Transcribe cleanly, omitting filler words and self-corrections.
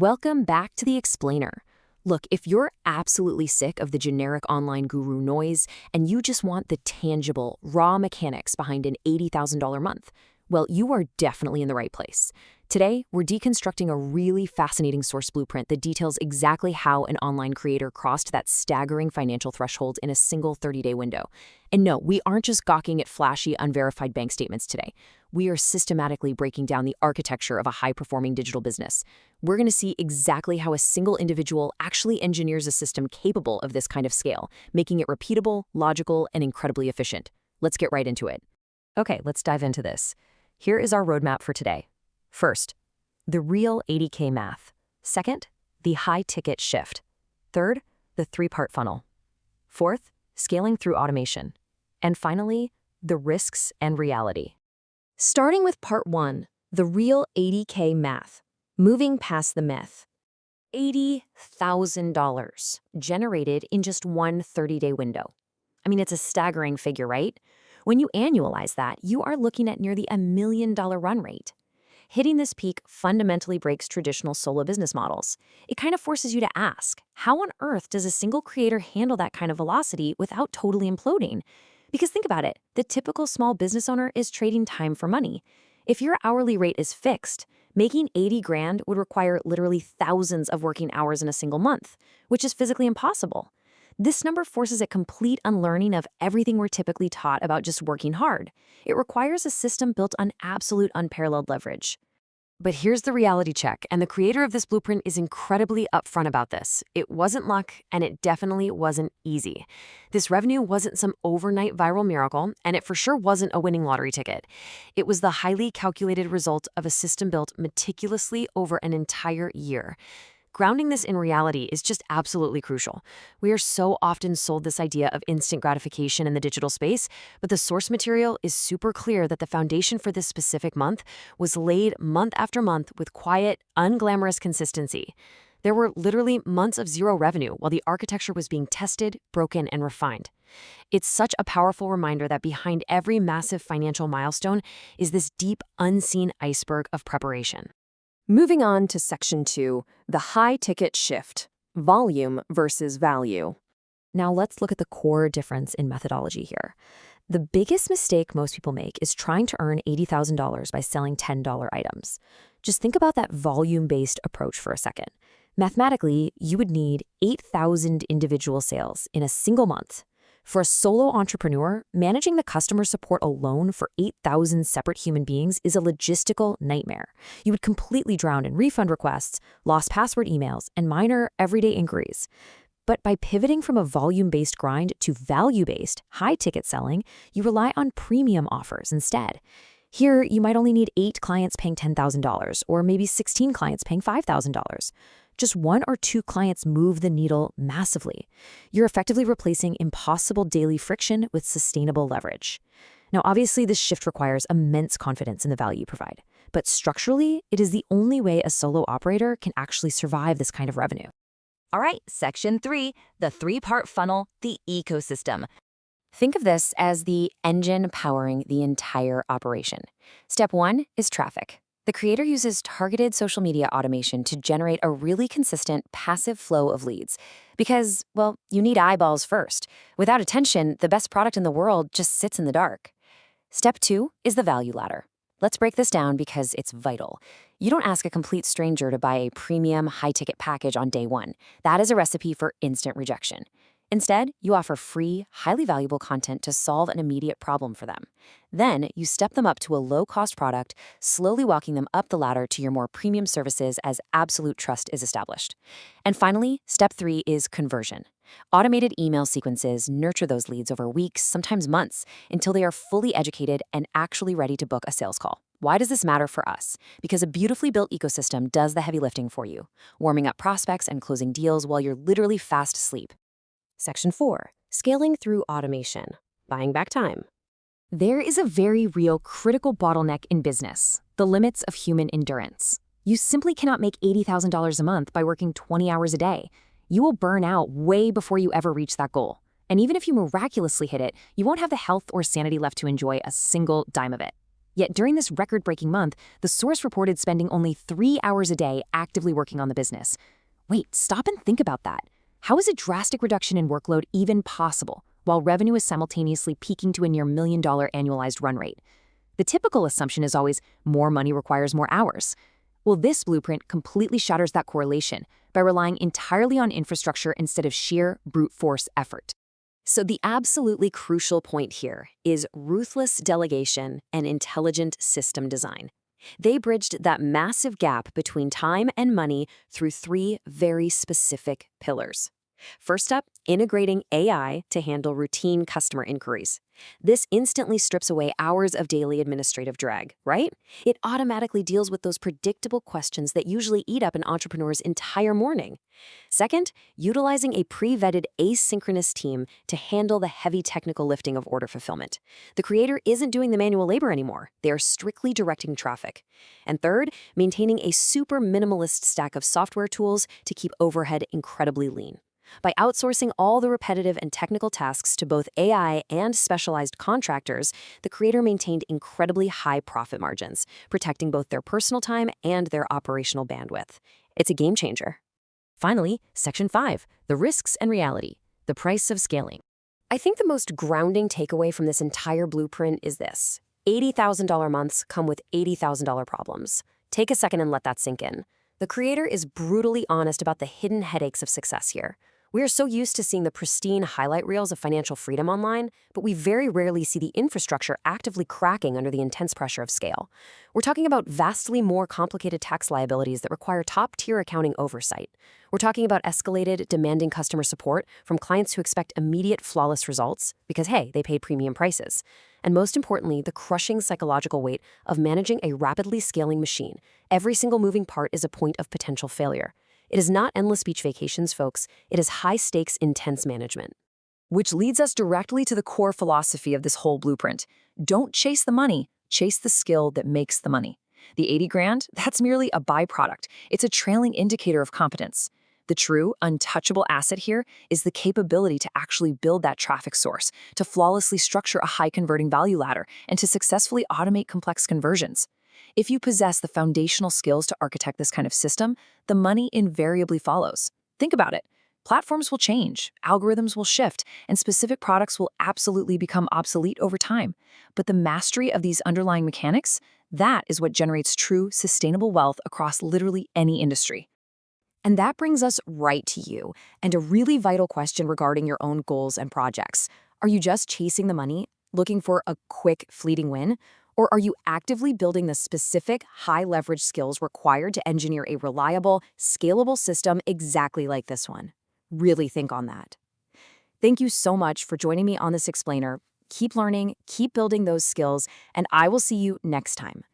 Welcome back to The Explainer. Look, if you're absolutely sick of the generic online guru noise and you just want the tangible, raw mechanics behind an $80,000 month, well, you are definitely in the right place. Today, we're deconstructing a really fascinating source blueprint that details exactly how an online creator crossed that staggering financial threshold in a single 30-day window. And no, we aren't just gawking at flashy, unverified bank statements today. We are systematically breaking down the architecture of a high-performing digital business. We're going to see exactly how a single individual actually engineers a system capable of this kind of scale, making it repeatable, logical, and incredibly efficient. Let's get right into it. Okay, let's dive into this. Here is our roadmap for today. First, the real 80K math. Second, the high-ticket shift. Third, the three-part funnel. Fourth, scaling through automation. And finally, the risks and reality. Starting with part 1, the real 80K math. Moving past the myth. $80,000 generated in just one 30-day window. I mean, it's a staggering figure, right? When you annualize that, you are looking at nearly $1 million run rate. Hitting this peak fundamentally breaks traditional solo business models. It kind of forces you to ask, how on earth does a single creator handle that kind of velocity without totally imploding? Because think about it, the typical small business owner is trading time for money. If your hourly rate is fixed, making 80 grand would require literally thousands of working hours in a single month, which is physically impossible. This number forces a complete unlearning of everything we're typically taught about just working hard. It requires a system built on absolute unparalleled leverage. But here's the reality check, and the creator of this blueprint is incredibly upfront about this. It wasn't luck, and it definitely wasn't easy. This revenue wasn't some overnight viral miracle, and it for sure wasn't a winning lottery ticket. It was the highly calculated result of a system built meticulously over an entire year. Grounding this in reality is just absolutely crucial. We are so often sold this idea of instant gratification in the digital space, but the source material is super clear that the foundation for this specific month was laid month after month with quiet, unglamorous consistency. There were literally months of zero revenue while the architecture was being tested, broken, and refined. It's such a powerful reminder that behind every massive financial milestone is this deep, unseen iceberg of preparation. Moving on to Section 2, the high-ticket shift, volume versus value. Now let's look at the core difference in methodology here. The biggest mistake most people make is trying to earn $80,000 by selling $10 items. Just think about that volume-based approach for a second. Mathematically, you would need 8,000 individual sales in a single month. For a solo entrepreneur, managing the customer support alone for 8,000 separate human beings is a logistical nightmare. You would completely drown in refund requests, lost password emails, and minor everyday inquiries. But by pivoting from a volume-based grind to value-based, high-ticket selling, you rely on premium offers instead. Here, you might only need 8 clients paying $10,000, or maybe 16 clients paying $5,000. Just 1 or 2 clients move the needle massively. You're effectively replacing impossible daily friction with sustainable leverage. Now, obviously, this shift requires immense confidence in the value you provide, but structurally, it is the only way a solo operator can actually survive this kind of revenue. All right, Section 3, the three-part funnel, the ecosystem. Think of this as the engine powering the entire operation. Step 1 is traffic. The creator uses targeted social media automation to generate a really consistent, passive flow of leads. Because, well, you need eyeballs first. Without attention, the best product in the world just sits in the dark. Step 2 is the value ladder. Let's break this down because it's vital. You don't ask a complete stranger to buy a premium, high-ticket package on day 1. That is a recipe for instant rejection. Instead, you offer free, highly valuable content to solve an immediate problem for them. Then, you step them up to a low-cost product, slowly walking them up the ladder to your more premium services as absolute trust is established. And finally, step 3 is conversion. Automated email sequences nurture those leads over weeks, sometimes months, until they are fully educated and actually ready to book a sales call. Why does this matter for us? Because a beautifully built ecosystem does the heavy lifting for you, warming up prospects and closing deals while you're literally fast asleep. Section 4, scaling through automation, buying back time. There is a very real critical bottleneck in business, the limits of human endurance. You simply cannot make $80,000 a month by working 20 hours a day. You will burn out way before you ever reach that goal. And even if you miraculously hit it, you won't have the health or sanity left to enjoy a single dime of it. Yet during this record-breaking month, the source reported spending only 3 hours a day actively working on the business. Wait, stop and think about that. How is a drastic reduction in workload even possible, while revenue is simultaneously peaking to a near $1 million annualized run rate? The typical assumption is always more money requires more hours. Well, this blueprint completely shatters that correlation by relying entirely on infrastructure instead of sheer brute force effort. So the absolutely crucial point here is ruthless delegation and intelligent system design. They bridged that massive gap between time and money through 3 very specific pillars. First up, integrating AI to handle routine customer inquiries. This instantly strips away hours of daily administrative drag, right? It automatically deals with those predictable questions that usually eat up an entrepreneur's entire morning. Second, utilizing a pre-vetted asynchronous team to handle the heavy technical lifting of order fulfillment. The creator isn't doing the manual labor anymore. They are strictly directing traffic. And third, maintaining a super minimalist stack of software tools to keep overhead incredibly lean. By outsourcing all the repetitive and technical tasks to both AI and specialized contractors, the creator maintained incredibly high profit margins, protecting both their personal time and their operational bandwidth. It's a game changer. Finally, Section 5, the risks and reality, the price of scaling. I think the most grounding takeaway from this entire blueprint is this. $80,000 months come with $80,000 problems. Take a second and let that sink in. The creator is brutally honest about the hidden headaches of success here. We are so used to seeing the pristine highlight reels of financial freedom online, but we very rarely see the infrastructure actively cracking under the intense pressure of scale. We're talking about vastly more complicated tax liabilities that require top-tier accounting oversight. We're talking about escalated, demanding customer support from clients who expect immediate, flawless results because, hey, they paid premium prices. And most importantly, the crushing psychological weight of managing a rapidly scaling machine. Every single moving part is a point of potential failure. It is not endless beach vacations, folks. It is high-stakes, intense management. Which leads us directly to the core philosophy of this whole blueprint. Don't chase the money, chase the skill that makes the money. The 80 grand, that's merely a byproduct. It's a trailing indicator of competence. The true, untouchable asset here is the capability to actually build that traffic source, to flawlessly structure a high-converting value ladder, and to successfully automate complex conversions. If you possess the foundational skills to architect this kind of system, the money invariably follows. Think about it. Platforms will change, algorithms will shift, and specific products will absolutely become obsolete over time. But the mastery of these underlying mechanics, that is what generates true, sustainable wealth across literally any industry. And that brings us right to you, and a really vital question regarding your own goals and projects. Are you just chasing the money, looking for a quick, fleeting win? Or are you actively building the specific, high-leverage skills required to engineer a reliable, scalable system exactly like this one? Really think on that. Thank you so much for joining me on this explainer. Keep learning, keep building those skills, and I will see you next time.